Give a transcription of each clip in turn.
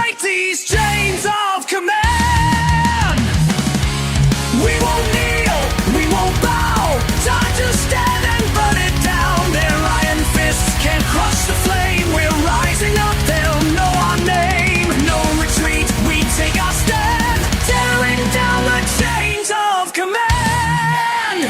break these chains of command. We won't kneel, we won't bow. Time to stand and burn it down. Their iron fists can't crush the flame. We're rising up, they'll know our name. No retreat, we take our stand, tearing down the chains of command.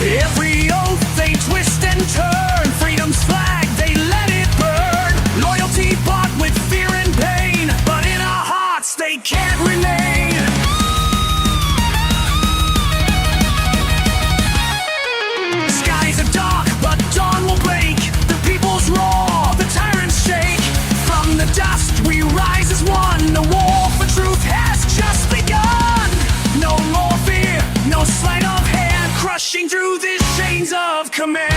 Every oath they twist and turn. Freedom's flag, they let it burn. Loyalty bought with fear and pain, but in our hearts they can't remain. Skies are dark, but dawn will break. The people's roar, the tyrants shake. From the dust we rise as one. The war for truth has just begun. No more fear, no sleight of hand, crushing through these chains of command.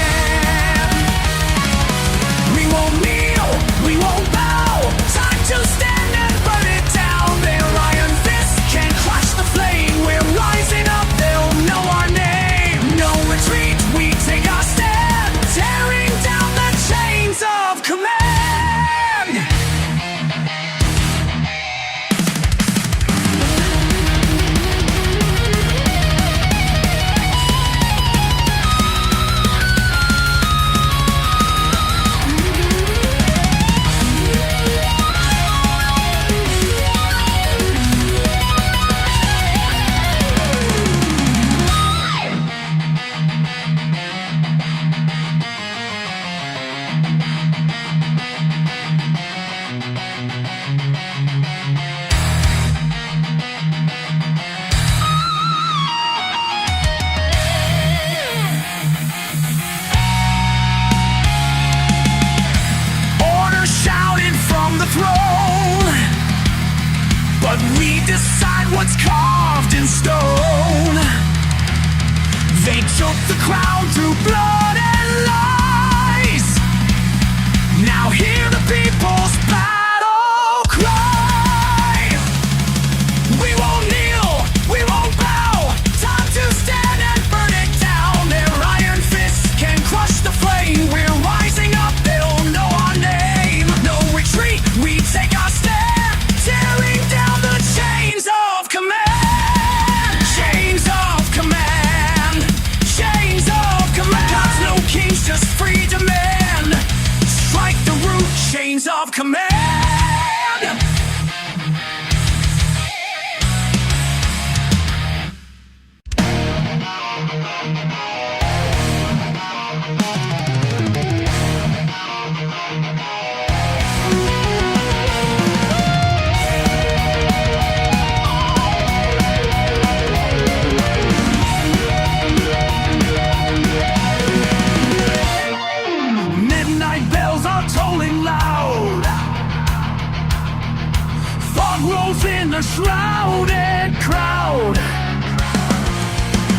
We won't kneel, we won't bow. Time to stand and burn it down. Their iron fists can't crush the flame. We're rising up, they'll know our name. No retreat, we take our stand, tearing down the chains of command. But we decide what's carved in stone. They took the crown through blood and lies. Now hear the people's battle cry. We won't kneel, we won't bow. Time to stand and burn it down. Their iron fists can crush the flame. We're rising up, they'll know our name. No retreat, we take our stand, tearing down the chains of command. Chains of command. Chains of command. God's no kings, just free demand. Strike the root, chains of command. Midnight bells are tolling loud. Fog rolls in a shrouded crowd.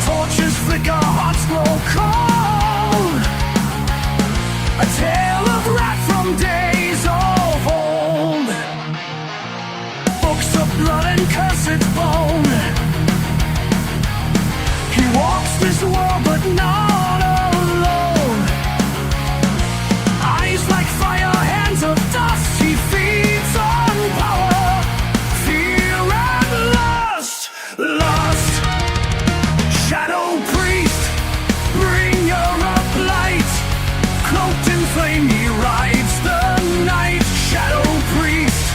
Torches flicker, hearts grow cold. A tale of wrath from days of old. Books of blood and cursed bone. He walks this world but not alone. Eyes like fire, hands of dust. He feeds on power, fear and lust. Lust. Shadow priest, bring your up light. Cloaked in flame he rides the night. Shadow priest,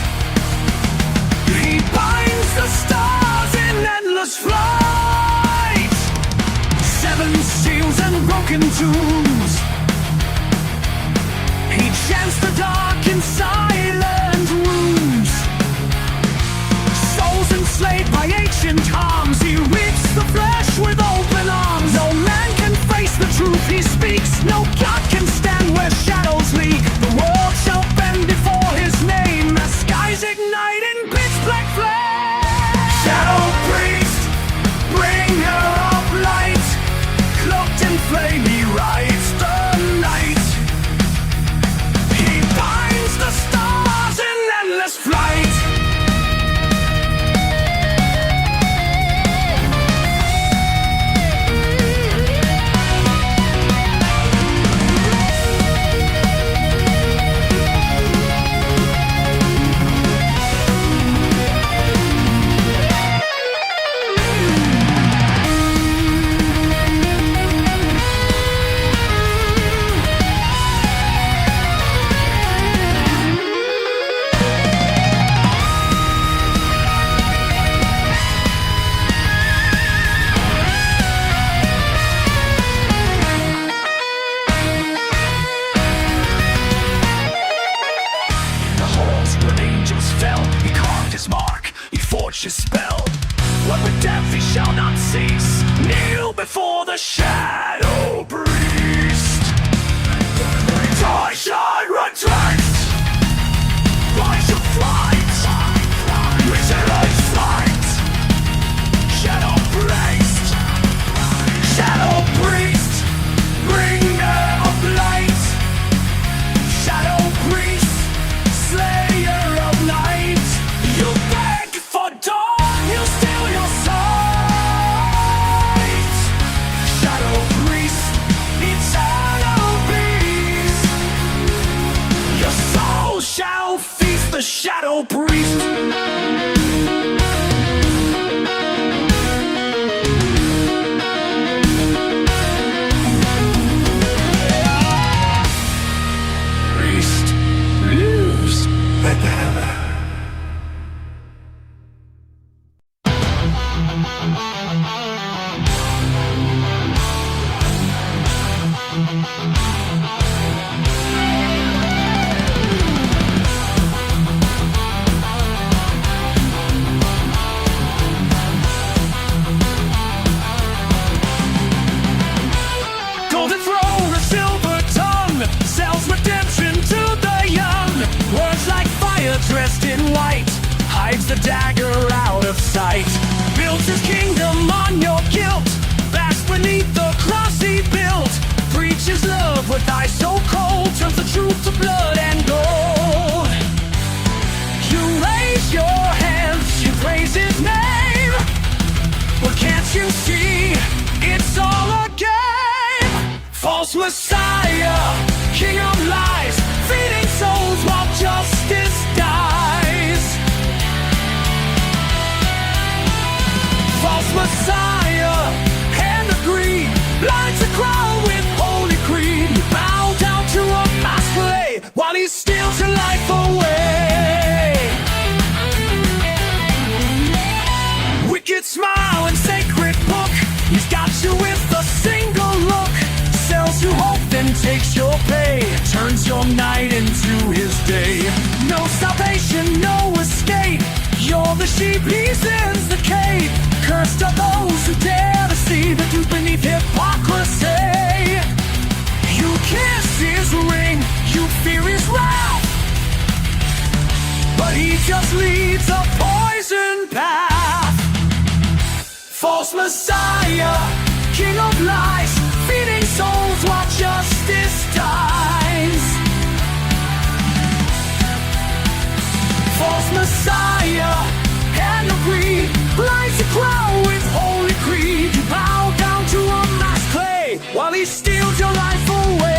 he binds the stars in endless flight. Seven seals and broken tombs. He chants the dark in silent rooms. Souls enslaved by ancient harms. He rips the flesh with open arms. No man can face the truth he speaks. No God can stand where shadows leak. The world shall bend before his name as skies ignite in pitch black flame. Shadow priest, bring her up light. Cloaked in flame he rides the night. He binds the stars in endless flight. crush his spell. What with death he shall not cease. Kneel before the shadow priest. I shall retract. Rise of flight. Returns flight. Shadow priest. Shadow priest. Bringer of light. Shadow priest. Slayer of light. You beg for dawn. You steal your sight. Shadow priest. Eternal peace. Your soul shall feast the shadow priest. Golden throne, a silver tongue, sells redemption to the young. Words like fire dressed in white, hides the dagger out of sight. Builds his kingdom on your guilt, basks beneath the cross he built. Preaches love with eyes so cold, turns the truth to blood and gold. You raise your hands, you praise his name, but can't you see, it's all a game? False Messiah, king of lies, feeding souls while justice dies. False Messiah, hand of greed, blinds the crowd with holy creed. You bow down to a masquerade while he steals your life away. Wicked smile and sacred book, he's got you with a single look. Sells you hope, then takes your pay, turns your night into his day. No salvation, no escape, you're the sheep, he sends the cave. Cursed are those who dare to see the truth beneath hypocrisy. You kiss his ring, you fear his wrath, but he just leads a poison path. False Messiah, king of lies, feeding souls while justice dies. False Messiah, hand of greed, blinds the crowd with holy creed. You bow down to a mass clay while he steals your life away.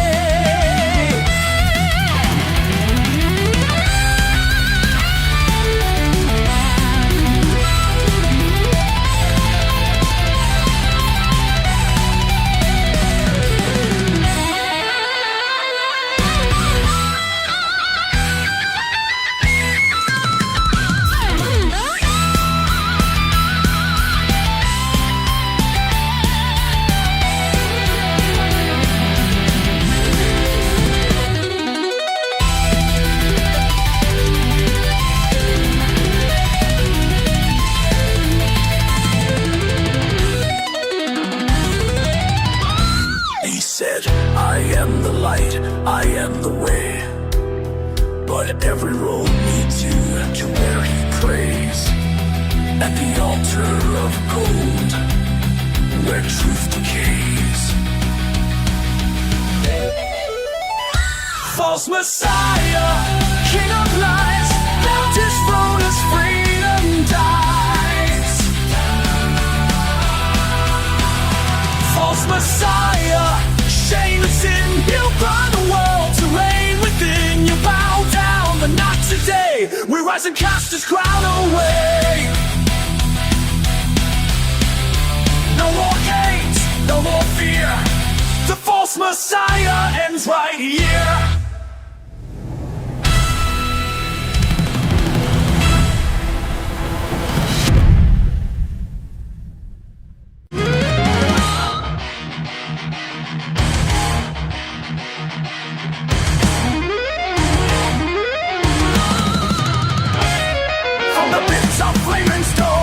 I am the light, I am the way, but every road leads you to where he prays. At the altar of gold, where truth decays. False Messiah, king of lies, built his throne as freedom dies. False Messiah, shame and sin, built by the world to reign within. You bow down, but not today. We rise and cast his crown away. No more hate, no more fear. The false Messiah ends right here. From the pits of flame and stone,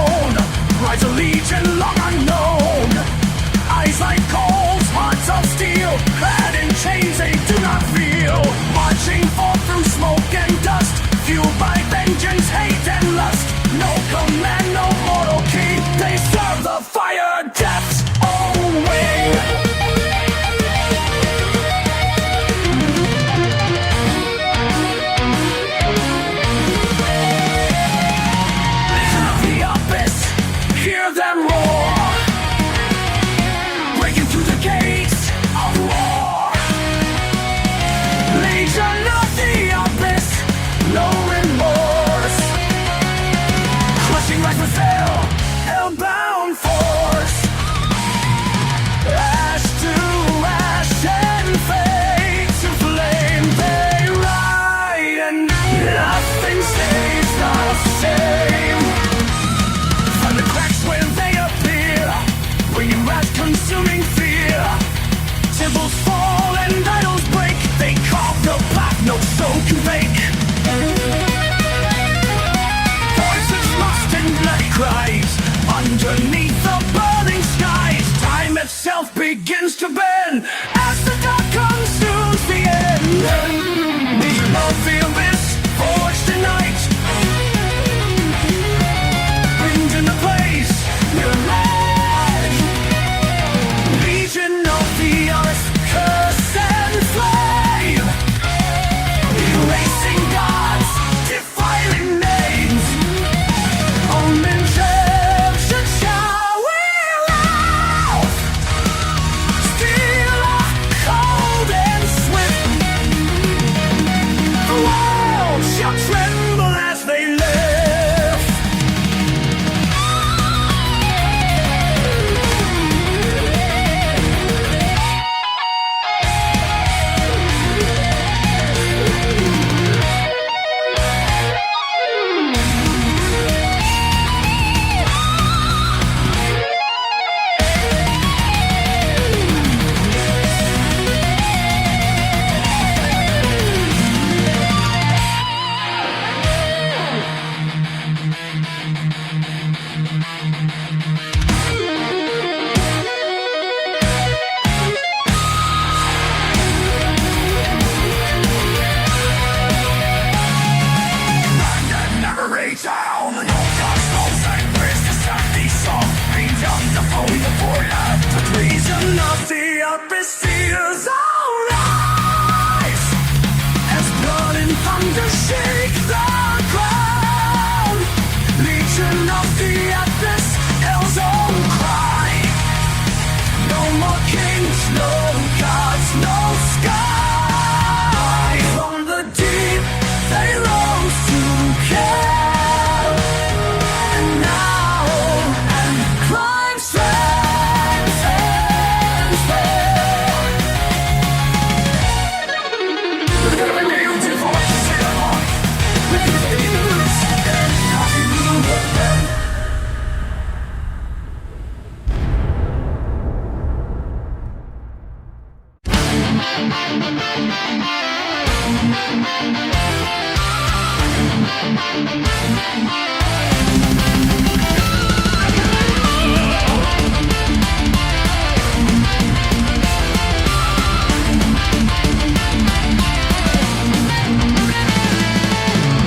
as the dark consumes the end. Do you not feel this forge tonight? Bring to the place you're led. Legion of the earth, curse and flame, erasing gods, defiling names. On redemption shall we laugh. Steel cold and swift, the world shall tremble as they live. Down, no cosmos and Christus and the song. Ain't on the phone, the border, the treason of the abyss seals our eyes. As blood and thunder shake the ground, legion of the abyss, Hell's own cry. No more kings, no gods, no sky. From the deep they rose to care.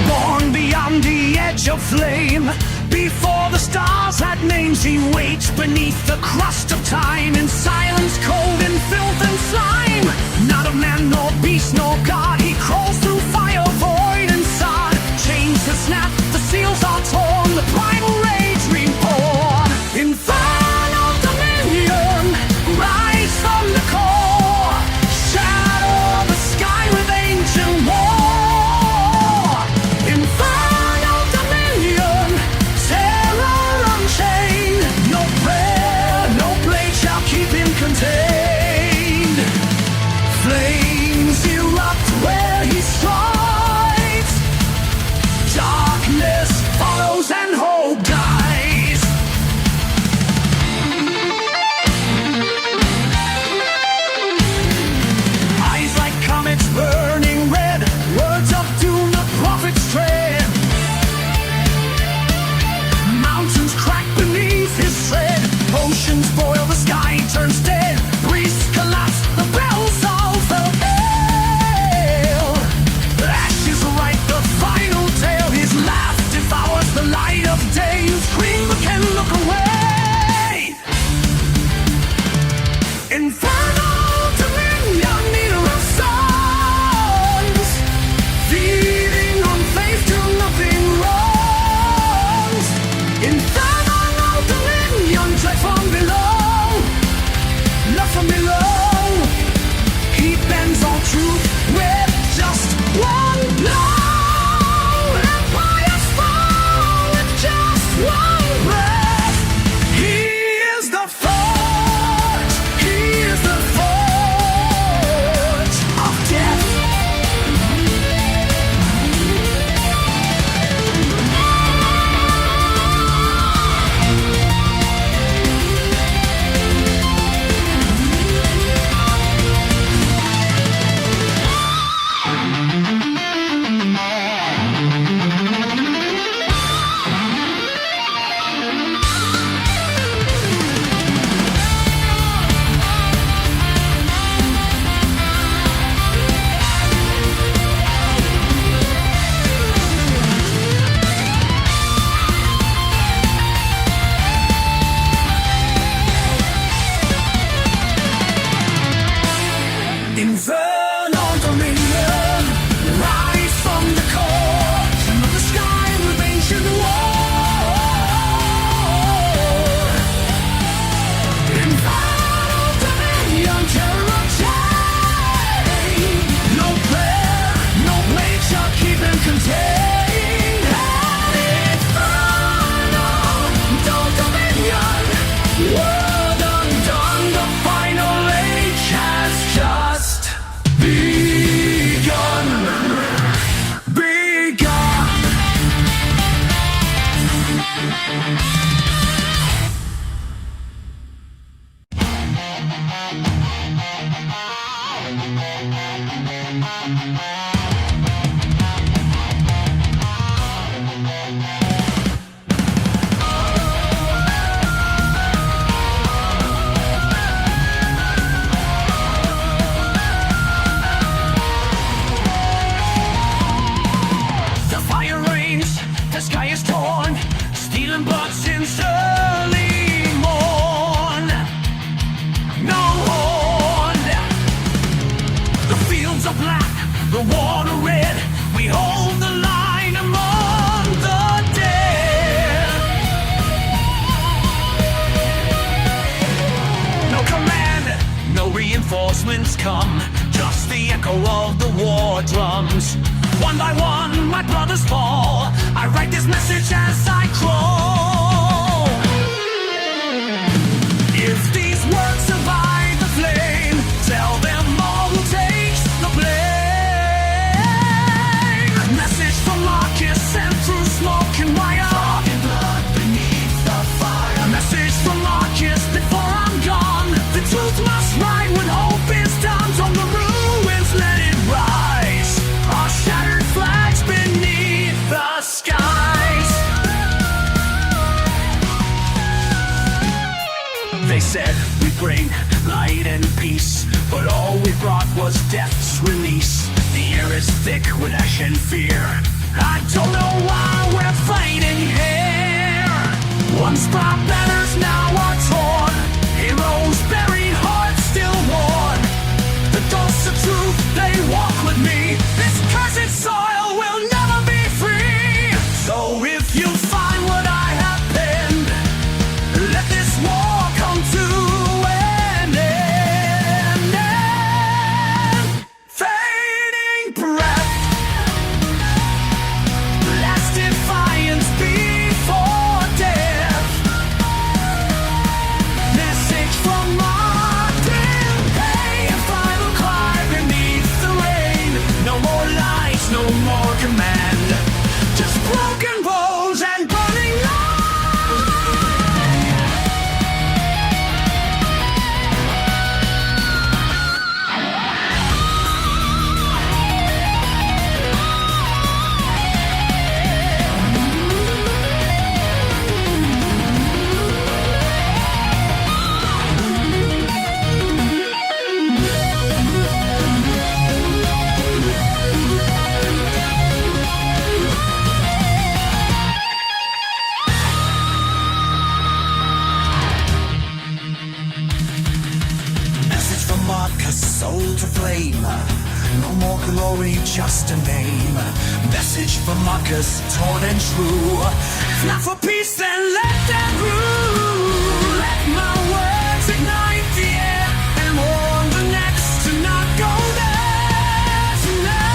Born beyond the edge of flame, before the stars had names, he waits beneath the crust of time, in silence, cold, and filth and slime. Not a man, nor beast, nor god, he crawls through fire, void, and sod. Chains have snapped, the seals are torn, the primal rage reborn. Infernal Dominion, rise from the core, shadow the sky with ancient war. Infernal Dominion, terror unchained, no prayer, no blade shall keep him contained. Flames erupt where he hold the line among the dead. No command, no reinforcements come, just the echo of the war drums. One by one, my brothers fall. I write this message as I crawl. If these words survive the flame, tell them all who takes the blame. Message from Marcus sent through smoke and wire. Talking blood beneath the fire. Message from Marcus before I'm gone. The truth must rise when hope is done. From the ruins, let it rise. Our shattered flags beneath the skies. They said we bring light and peace, but all we brought was death's release. The air is thick with ash and fear. I don't know why we're fighting here. Once proud banners now are torn, heroes buried, hearts still worn. The ghosts of truth, they walk with me. This cursed soil will never be free. So if you find what I have penned, let this war come to an end. Fading breath, last defiance before death. Message from Martin, pay a final cry beneath the rain. No more lies, no more command, just broken bones and burning light. Message from Marcus, soul to flame. No more glory, just a name. Message from Marcus, torn and true. Not for peace, then let them rule. Let my words ignite the air and warn the next to not go there tonight.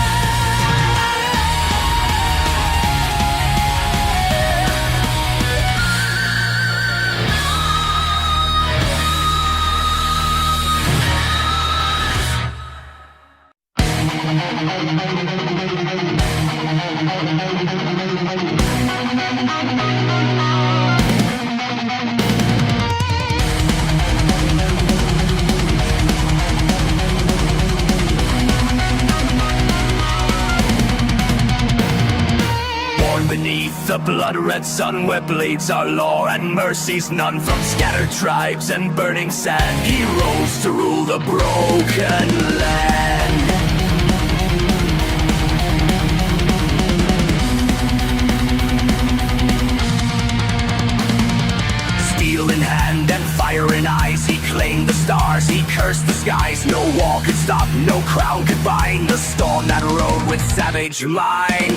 Born beneath the blood-red sun, where bleeds our law and mercy's none. From scattered tribes and burning sand, he rose to rule the broken land. Steel in hand and fire in eyes, he claimed the stars, he cursed the skies. No wall could stop, no crown could bind the storm that rode with savage mind.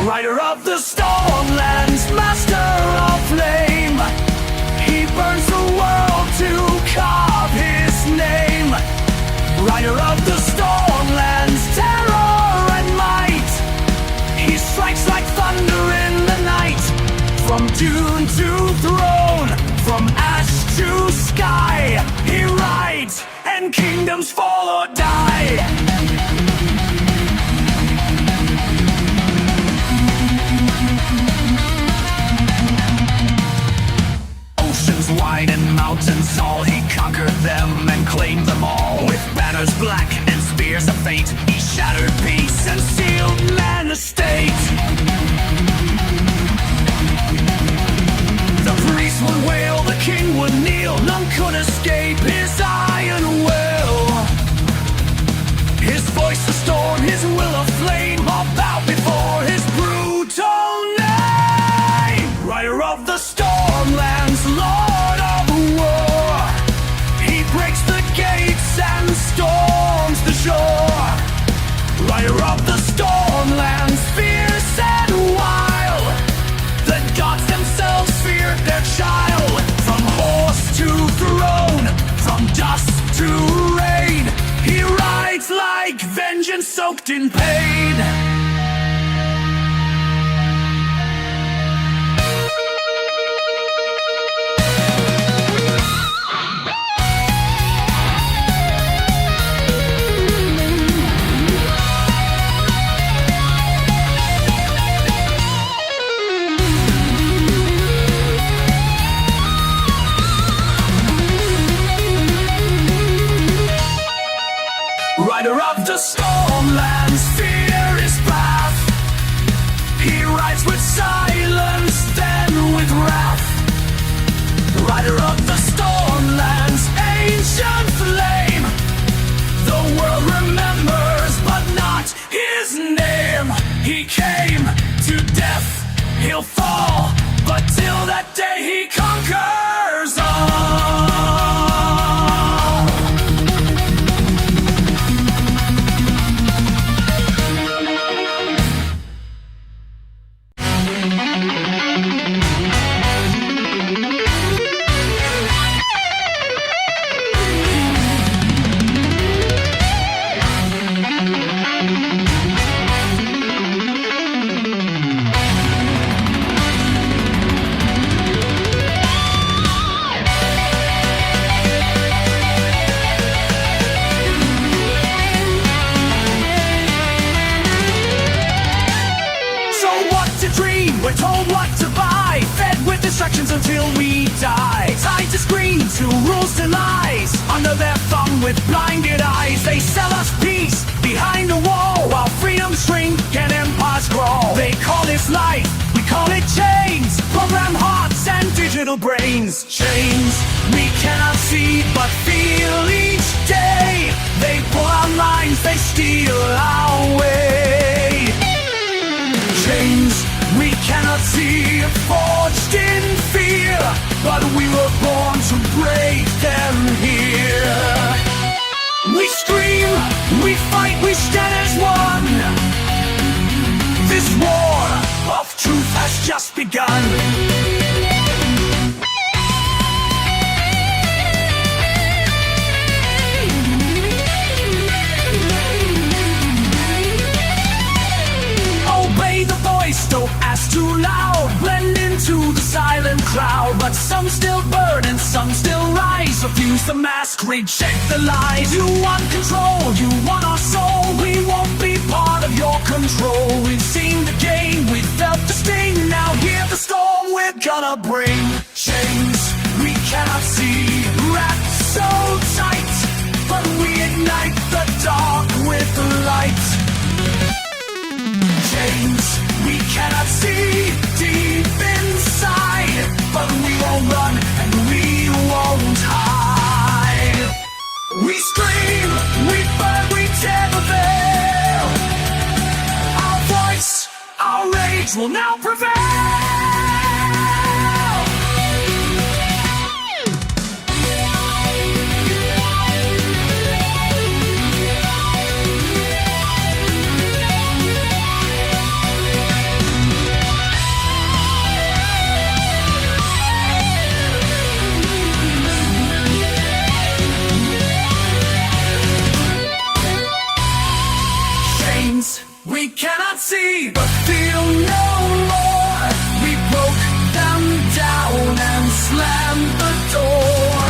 Rider of the Stormlands, master of flame, he burns the world to carve his name. Rider of the Stormlands, terror and might, he strikes like thunder in the night. From dune to throne, from ash to sky, he rides, and kingdoms fall or die. Oceans wide and mountains tall, he conquered them and claimed them all. With banners black and spears of fate, he shattered peace and sealed man estate. The priest would wail, the king would kneel, none could escape his iron will. His voice a storm, his will a flame, all bow before his brutal name. Rider of the Stormlands, Lord of the world, soaked in pain. Rider of the Stormlands, fear his path. He rides with silence, then with wrath. Rider of the Stormlands, ancient flame. The world remembers, but not his name. He came to death, he'll fall, but till that day he conquers all. We're told what to buy, fed with distractions until we die. Tied to screens, to rules to lies, under their thumb with blinded eyes. They sell us peace behind a wall, while freedoms shrink and empires crawl. They call this life, we call it chains. Program hearts and digital brains. Chains we cannot see but feel each day. They pull our minds, they steal our way. Chains we cannot see, forged in fear, but we were born to break them here. We scream, we fight, we stand as one. This war of truth has just begun. Don't ask too loud, blend into the silent crowd. But some still burn and some still rise. Refuse the mask, reject the lies. You want control, you want our soul. We won't be part of your control. We've seen the game, we've felt the sting. Now hear the storm we're gonna bring. Chains we cannot see, wrapped so tight, but we ignite the dark with light. Chains we cannot see deep inside, but we won't run and we won't hide. We scream, we burn, we tear the veil. Our voice, our rage will now prevail. We cannot see but feel no more. We broke them down and slammed the door.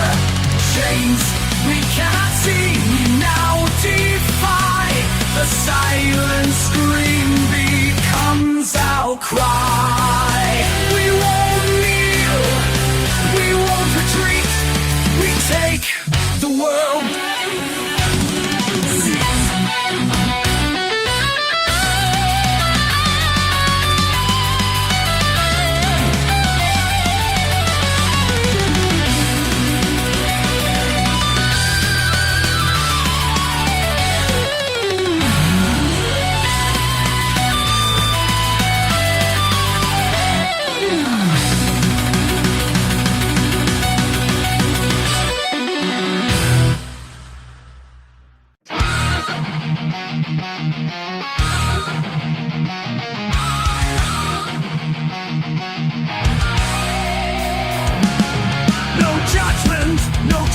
Chains we cannot see, we now defy. The silent scream becomes our cry. We won't kneel, we won't retreat. We take the world.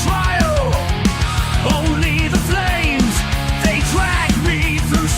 Trial, only the flames, they drag me through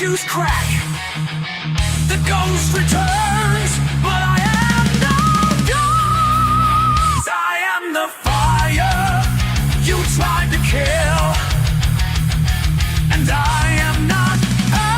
statues crack. The ghost returns, but I am no ghost. I am the fire you tried to kill, and I am not alive.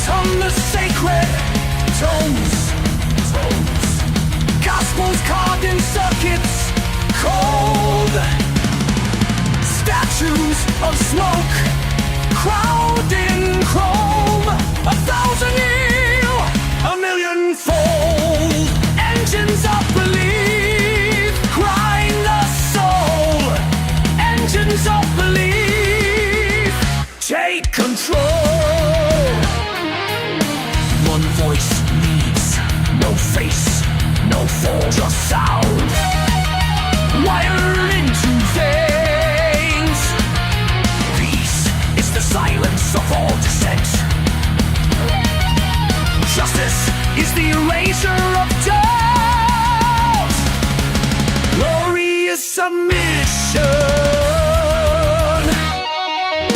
On the sacred tones, gospels carved in circuits cold, statues of smoke crowding chrome, 1,000 year, a millionfold, engines of belief grind the soul, engines of belief take control. One voice leads, no face, no fall, just sound. Wired into veins. Peace is the silence of all dissent. Justice is the erasure of doubt. Glorious submission.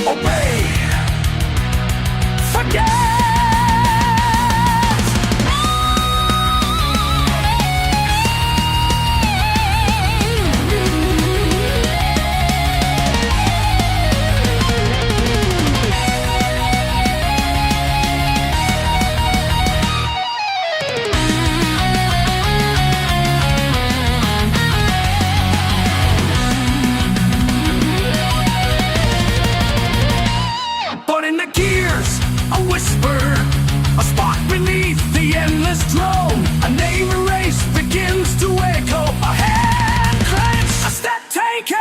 Obey. Forget. Drone, a name erased begins to echo. A hand clenched, a step taken.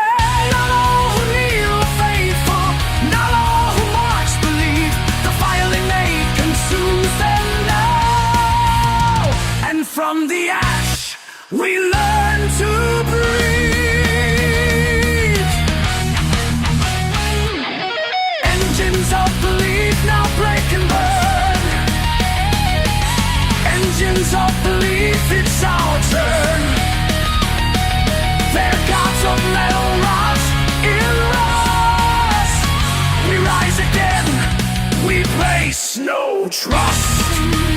Not all who kneel are faithful, not all who march believe. The fire they made consumes them now, and from the ash we learn to breathe. Engines of belief now break and burn. Engines of belief, it's our turn. Their gods of metal rot in rust. We rise again, we place no trust.